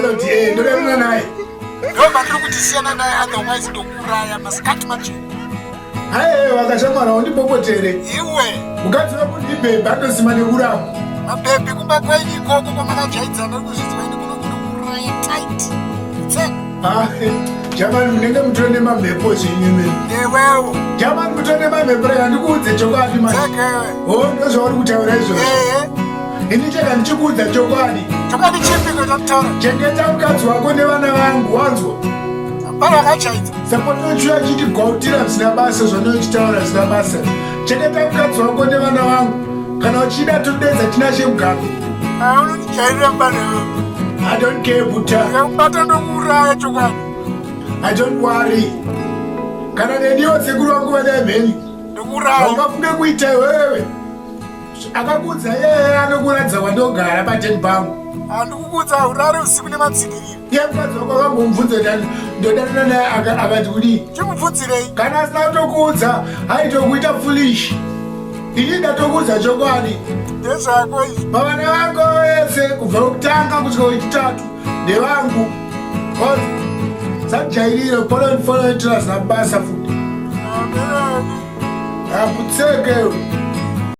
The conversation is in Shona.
ndoti ndodanana naye ndobva ndiri kuti siyana naye otherwise ndokuraya masikati machena. haiwa akashamwara wandipopotere iwe mukadzi wakundibhebha andosima nekurama mabhebhi kumba kwenyu ikoko kwamakajaidzana kuzviziva ini kunokuraya tight jamani munenge mutore nemamhepo zvinyume newewo jamani mutore nemamhepo rega ndikuudze chokwadi tekewe ndozvauri kutaura izvozvo ini chega ndichikuudza chokwadi chokwadi chipiko takutaura chengeta mukadzi wako nevana vangu wanzwa bara akajaidza saponochuya chiti gwautira zvisina basa zvanochitaura zvisina basa chengeta mukadzi wako nevana vangu kana uchida todedza tina chemuganga unonijairira mubanewe I don't care buta ukabata ndokuraya chokwadi I don't worry kana neniwo sekuru wangu vana mheni ndokuraya wakafunge kuita iwewe akakudza yeye anokuradza kwandogara pateni pangu handikukudza urare usiku nematsikiriro iye mukadzi wako akangomubvunza ndodanana naye akati kudii chimubvunzirei kana asina kutokuudza aitokuita foolish ini ndatokuudza chokwadi ndezvako izvi mavana vangu vese kubva kutanga kusvika wechitatu ndevangu sajairire polonfonoitira zina basa futi aputseke